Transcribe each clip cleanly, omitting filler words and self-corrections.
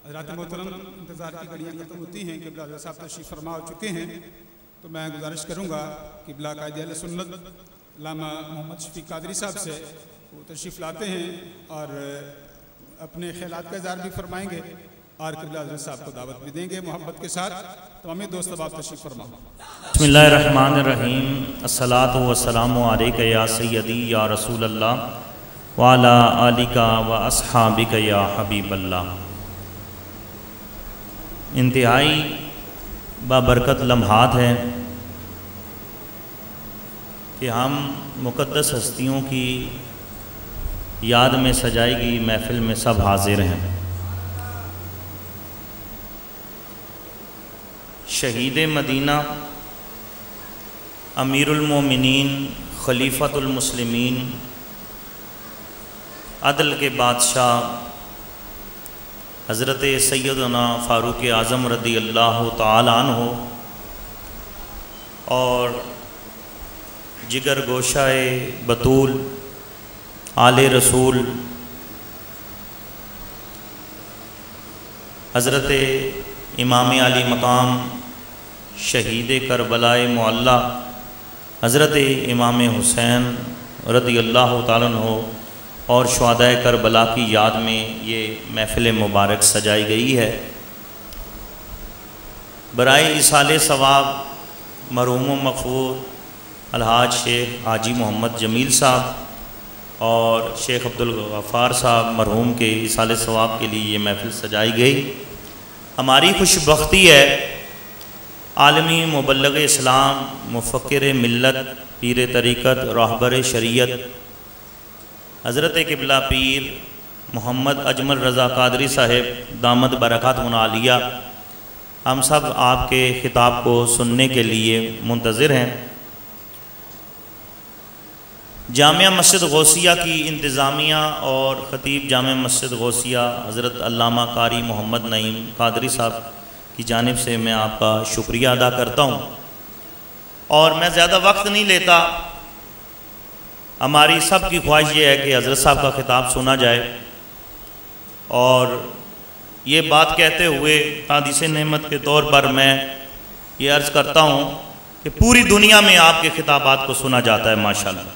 हज़रात मोहतरम, इंतज़ार की घड़ियाँ ख़त्म होती हैं, क़िबला हज़रत साहब तशरीफ़ फरमा हो चुके हैं। तो मैं गुजारिश करूँगा क़िबला कायदे अहले सुन्नत अल्लामा मोहम्मद शफीक कादरी साहब से वो तशरीफ़ लाते हैं और अपने ख़यालात का इज़हार भी फरमाएँगे और क़िबला हज़रत साहब को दावत भी देंगे मोहब्बत के साथ। तमाम दोस्त अब आप तशरीफ़ फरमाओ। बिस्मिल्लाहिर्रहमानिर्रहीम। अस्सलातु वस्सलामु अलैका या सय्यदी या रसूल अल्लाह व अला आलिका व अस्हाबिका या हबीबल्लाह। इंतहाई बाबरकत लम्हात हैं कि हम मुक़द्दस हस्तियों की याद में सजाई गई महफ़िल में सब हाजिर हैं। शहीद मदीना, अमीरुल मोमिनीन, खलीफतुल मुस्लिमीन, अदल के बादशाह हज़रत सैयदना फ़ारूक आज़म रदी अल्लाह तआला अन्हु और जिगर गोशाए बतूल आले रसूल हज़रत इमाम अली मकाम शहीद करबलाए मुअल्ला हज़रत इमाम हुसैन रदी अल्लाह तआला अन्हु और शुहदाए करबला की याद में ये महफ़िल मुबारक सजाई गई है। बराए इसाले सवाब मरहूम मग़फ़ूर अलहाज शेख हाजी मोहम्मद जमील साहब और शेख अब्दुल गफ़ार साहब मरहूम के इसाले सवाब के लिए ये महफ़िल सजाई गई। हमारी खुशबख्ती है आलमी मुबल्लिग़ इस्लाम, मुफ़क्किर मिल्लत, पीर तरीक़त, रहबर शरीयत हज़रत क़िबला पीर मोहम्मद अजमल रज़ा कादरी साहिब दामद बरक़ातुहुल आलिया हम सब आपके ख़िताब को सुनने के लिए मुंतज़िर हैं। जामिया मस्जिद गौसिया की इंतज़ामिया और ख़तीब जामिया मस्जिद गौसिया हज़रत अल्लामा कारी मोहम्मद नईम कादरी साहब की जानिब से मैं आपका शुक्रिया अदा करता हूँ और मैं ज़्यादा वक्त नहीं लेता। हमारी सब की ख्वाहिश ये है कि हज़रत साहब का ख़िताब सुना जाए और ये बात कहते हुए हादिस नेमत के तौर पर मैं ये अर्ज़ करता हूँ कि पूरी दुनिया में आपके ख़िताबात को सुना जाता है माशाअल्लाह।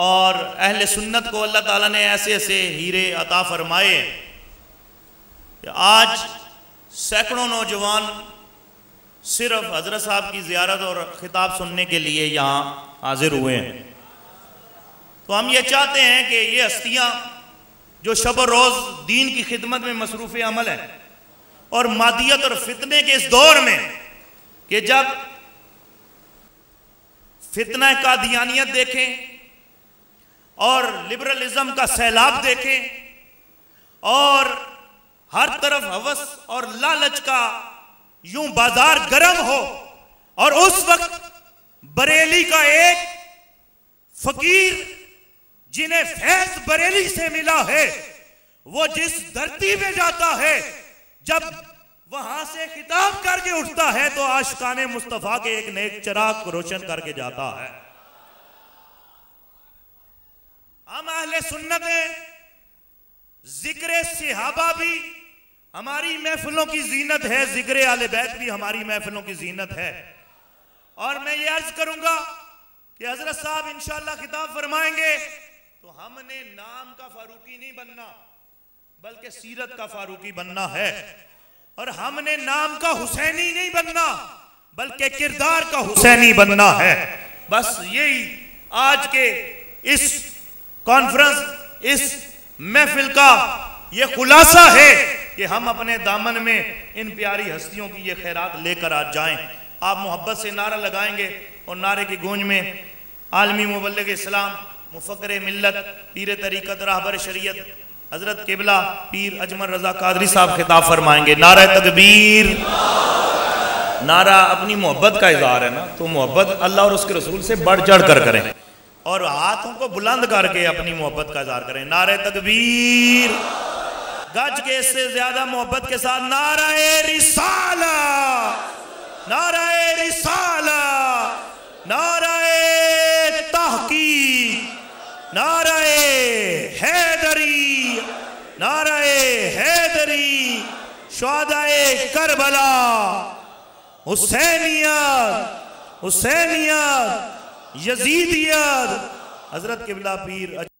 और अहले सुन्नत को अल्लाह ताला ने ऐसे ऐसे हीरे अता फरमाए कि आज सैकड़ों नौजवान सिर्फ हज़रत साहब की ज़ियारत और ख़िताब सुनने के लिए यहाँ हाजिर हुए हैं। तो हम ये चाहते हैं कि ये हस्तियाँ जो शब रोज़ दीन की खिदमत में मसरूफ़ अमल है और मादियत और फितने के इस दौर में कि जब फितना कादियानियत देखें और लिबरलिज्म का सैलाब देखें और हर तरफ हवस और लालच का यूं बाजार गर्म हो और उस वक्त बरेली का एक फकीर जिन्हें फैज बरेली से मिला है वो जिस धरती में जाता है जब वहां से खिताब करके उठता है तो आशिकाने मुस्तफा के एक नेक चिराग को रोशन करके जाता है। हम अहले सुन्नत हैं, जिक्र सिहाबा भी हमारी महफिलों की जीनत है, जिक्र आले बैत भी हमारी महफिलों की जीनत है। और मैं ये अर्ज करूंगा कि हजरत साहब इंशाअल्लाह खिताब फरमाएंगे तो हमने नाम का फारूकी नहीं बनना बल्कि सीरत का फारूकी बनना है और हमने नाम का हुसैनी नहीं बनना बल्कि किरदार का हुसैनी बनना है। बस यही आज के इस कॉन्फ्रेंस, इस महफिल का ये खुलासा है कि हम अपने दामन में इन प्यारी हस्तियों की ये खैरात लेकर आज जाएं। आप मोहब्बत से नारा लगाएंगे और नारे की गूंज में आलमी मुबल्लिग़ इस्लाम, मुफ़क्किर मिल्लत, पीर तरीक़त, रहबर शरीयत हज़रत क़िबला पीर अजमल रज़ा कादरी साहब खिताब फरमाएंगे। नारा तकबीर, नारा अपनी मोहब्बत का इज़हार है ना, तो मोहब्बत अल्लाह और उसके रसूल से बढ़ चढ़ कर करें और हाथों को बुलंद करके अपनी मोहब्बत का इज़हार करें। नारे तकबीर, गज के इससे ज्यादा मोहब्बत के साथ नाराए रिसाला, नाराए रिसाला, नाराए तहकीक, नाराए हैदरी, नाराए हैदरी। हैदरी, शुहदाए करबला, हुसैनियत, हुसैनियत, यजीदियत, हजरत किबला पीर